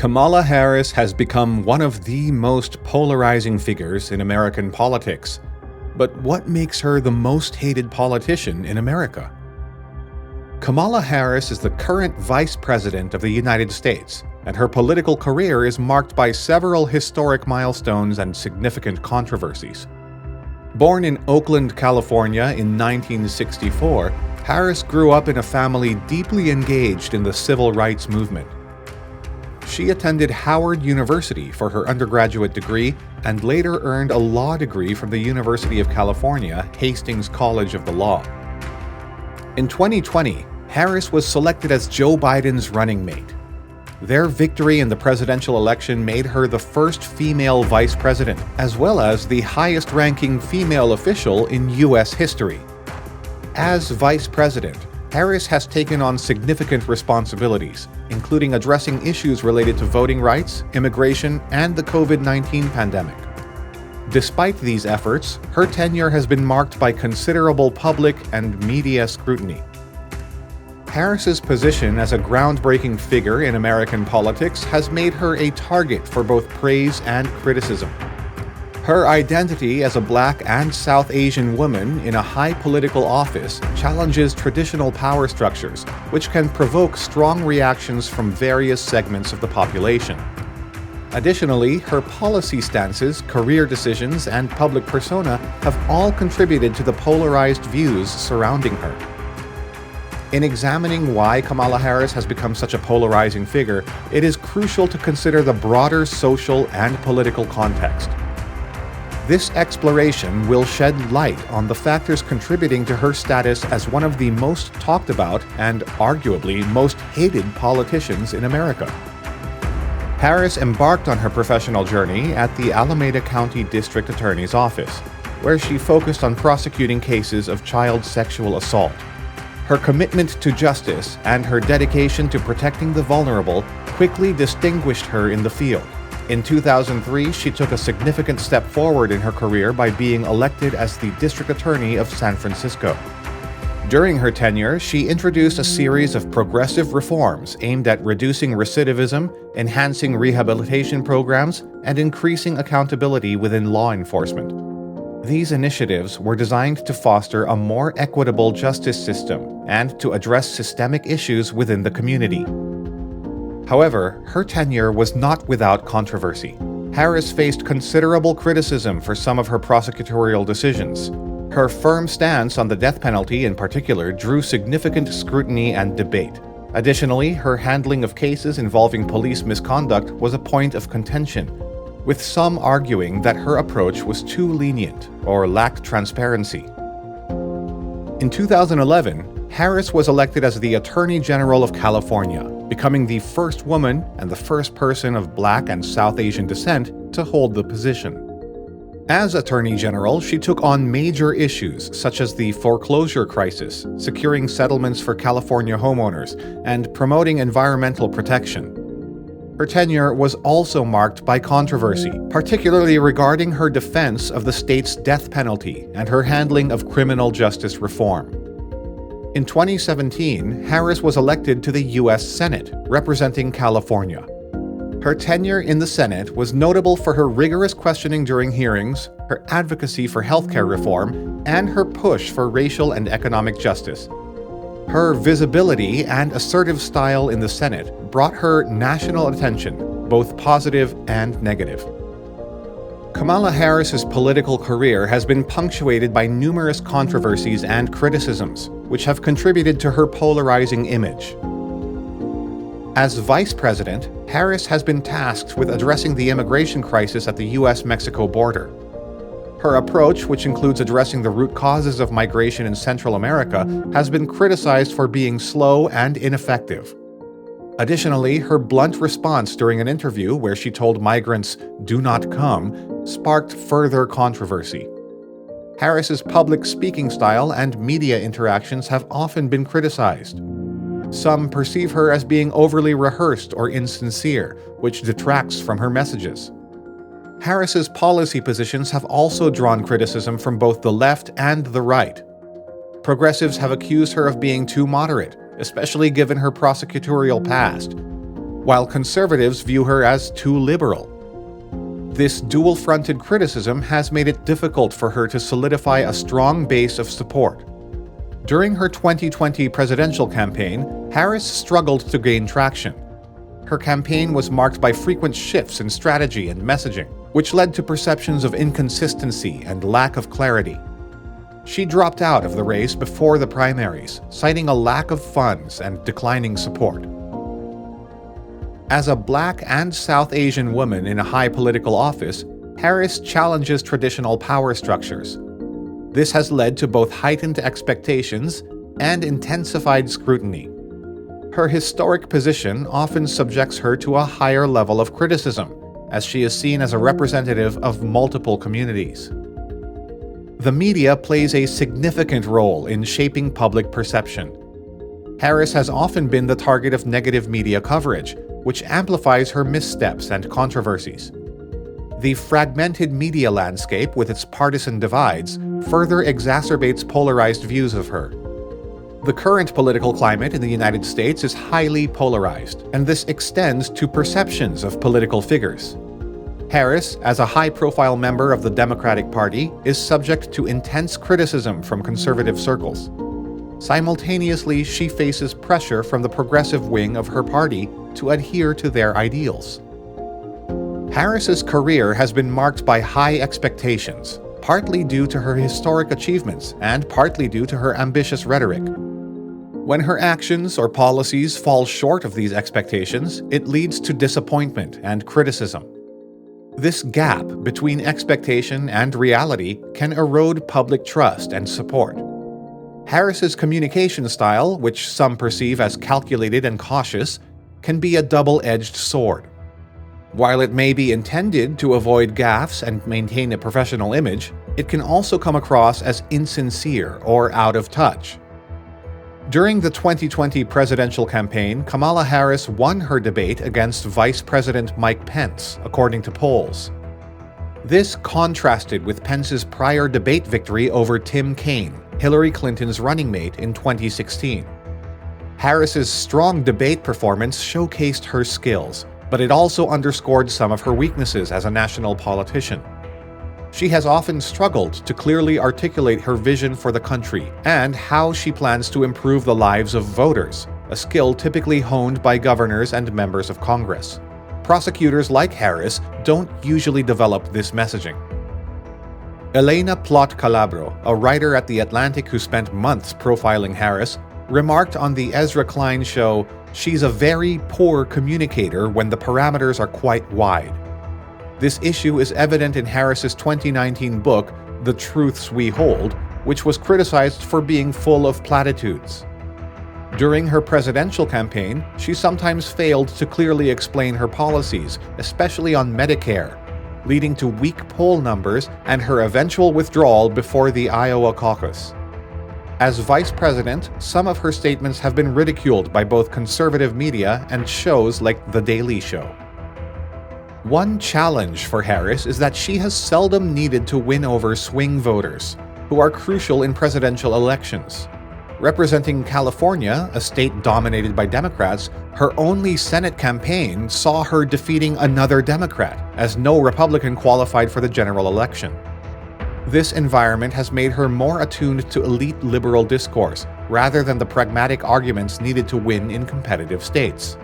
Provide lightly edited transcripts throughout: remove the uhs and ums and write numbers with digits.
Kamala Harris has become one of the most polarizing figures in American politics. But what makes her the most hated politician in America? Kamala Harris is the current Vice President of the United States, and her political career is marked by several historic milestones and significant controversies. Born in Oakland, California in 1964, Harris grew up in a family deeply engaged in the civil rights movement. She attended Howard University for her undergraduate degree and later earned a law degree from the University of California, Hastings College of the Law. In 2020, Harris was selected as Joe Biden's running mate. Their victory in the presidential election made her the first female vice president, as well as the highest-ranking female official in U.S. history. As vice president, Harris has taken on significant responsibilities, including addressing issues related to voting rights, immigration, and the COVID-19 pandemic. Despite these efforts, her tenure has been marked by considerable public and media scrutiny. Harris's position as a groundbreaking figure in American politics has made her a target for both praise and criticism. Her identity as a Black and South Asian woman in a high political office challenges traditional power structures, which can provoke strong reactions from various segments of the population. Additionally, her policy stances, career decisions, and public persona have all contributed to the polarized views surrounding her. In examining why Kamala Harris has become such a polarizing figure, it is crucial to consider the broader social and political context. This exploration will shed light on the factors contributing to her status as one of the most talked about and arguably most hated politicians in America. Harris embarked on her professional journey at the Alameda County District Attorney's Office, where she focused on prosecuting cases of child sexual assault. Her commitment to justice and her dedication to protecting the vulnerable quickly distinguished her in the field. In 2003, she took a significant step forward in her career by being elected as the District Attorney of San Francisco. During her tenure, she introduced a series of progressive reforms aimed at reducing recidivism, enhancing rehabilitation programs, and increasing accountability within law enforcement. These initiatives were designed to foster a more equitable justice system and to address systemic issues within the community. However, her tenure was not without controversy. Harris faced considerable criticism for some of her prosecutorial decisions. Her firm stance on the death penalty in particular drew significant scrutiny and debate. Additionally, her handling of cases involving police misconduct was a point of contention, with some arguing that her approach was too lenient or lacked transparency. In 2011, Harris was elected as the Attorney General of California, becoming the first woman and the first person of Black and South Asian descent to hold the position. As Attorney General, she took on major issues such as the foreclosure crisis, securing settlements for California homeowners, and promoting environmental protection. Her tenure was also marked by controversy, particularly regarding her defense of the state's death penalty and her handling of criminal justice reform. In 2017, Harris was elected to the U.S. Senate, representing California. Her tenure in the Senate was notable for her rigorous questioning during hearings, her advocacy for healthcare reform, and her push for racial and economic justice. Her visibility and assertive style in the Senate brought her national attention, both positive and negative. Kamala Harris's political career has been punctuated by numerous controversies and criticisms, which have contributed to her polarizing image. As vice president, Harris has been tasked with addressing the immigration crisis at the U.S.-Mexico border. Her approach, which includes addressing the root causes of migration in Central America, has been criticized for being slow and ineffective. Additionally, her blunt response during an interview where she told migrants, "Do not come," sparked further controversy. Harris's public speaking style and media interactions have often been criticized. Some perceive her as being overly rehearsed or insincere, which detracts from her messages. Harris's policy positions have also drawn criticism from both the left and the right. Progressives have accused her of being too moderate, especially given her prosecutorial past. while conservatives view her as too liberal. This dual-fronted criticism has made it difficult for her to solidify a strong base of support. During her 2020 presidential campaign, Harris struggled to gain traction. Her campaign was marked by frequent shifts in strategy and messaging, which led to perceptions of inconsistency and lack of clarity. She dropped out of the race before the primaries, citing a lack of funds and declining support. As a Black and South Asian woman in a high political office, Harris challenges traditional power structures. This has led to both heightened expectations and intensified scrutiny. Her historic position often subjects her to a higher level of criticism, as she is seen as a representative of multiple communities. The media plays a significant role in shaping public perception. Harris has often been the target of negative media coverage, which amplifies her missteps and controversies. The fragmented media landscape with its partisan divides further exacerbates polarized views of her. The current political climate in the United States is highly polarized, and this extends to perceptions of political figures. Harris, as a high-profile member of the Democratic Party, is subject to intense criticism from conservative circles. Simultaneously, she faces pressure from the progressive wing of her party to adhere to their ideals. Harris's career has been marked by high expectations, partly due to her historic achievements and partly due to her ambitious rhetoric. When her actions or policies fall short of these expectations, it leads to disappointment and criticism. This gap between expectation and reality can erode public trust and support. Harris's communication style, which some perceive as calculated and cautious, can be a double-edged sword. While it may be intended to avoid gaffes and maintain a professional image, it can also come across as insincere or out of touch. During the 2020 presidential campaign, Kamala Harris won her debate against Vice President Mike Pence, according to polls. This contrasted with Pence's prior debate victory over Tim Kaine, Hillary Clinton's running mate in 2016. Harris's strong debate performance showcased her skills, but it also underscored some of her weaknesses as a national politician. She has often struggled to clearly articulate her vision for the country and how she plans to improve the lives of voters, a skill typically honed by governors and members of Congress. Prosecutors like Harris don't usually develop this messaging. Elena Plot Calabro, a writer at The Atlantic who spent months profiling Harris, remarked on the Ezra Klein show, "She's a very poor communicator when the parameters are quite wide." This issue is evident in Harris's 2019 book, The Truths We Hold, which was criticized for being full of platitudes. During her presidential campaign, she sometimes failed to clearly explain her policies, especially on Medicare, leading to weak poll numbers and her eventual withdrawal before the Iowa caucus. As vice president, some of her statements have been ridiculed by both conservative media and shows like The Daily Show. One challenge for Harris is that she has seldom needed to win over swing voters, who are crucial in presidential elections. Representing California, a state dominated by Democrats, her only Senate campaign saw her defeating another Democrat, as no Republican qualified for the general election. This environment has made her more attuned to elite liberal discourse, rather than the pragmatic arguments needed to win in competitive states.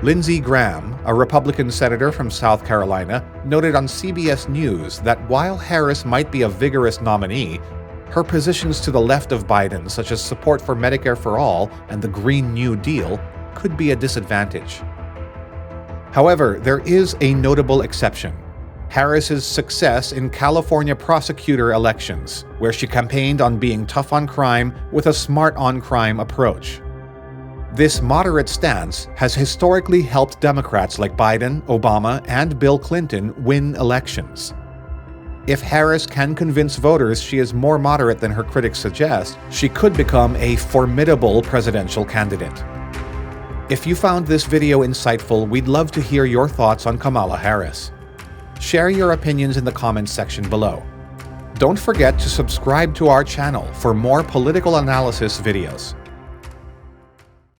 Lindsey Graham, a Republican senator from South Carolina, noted on CBS News that while Harris might be a vigorous nominee, her positions to the left of Biden, such as support for Medicare for All and the Green New Deal, could be a disadvantage. However, there is a notable exception: Harris's success in California prosecutor elections, where she campaigned on being tough on crime with a smart on crime approach. This moderate stance has historically helped Democrats like Biden, Obama, and Bill Clinton win elections. If Harris can convince voters she is more moderate than her critics suggest, she could become a formidable presidential candidate. If you found this video insightful, we'd love to hear your thoughts on Kamala Harris. Share your opinions in the comments section below. Don't forget to subscribe to our channel for more political analysis videos.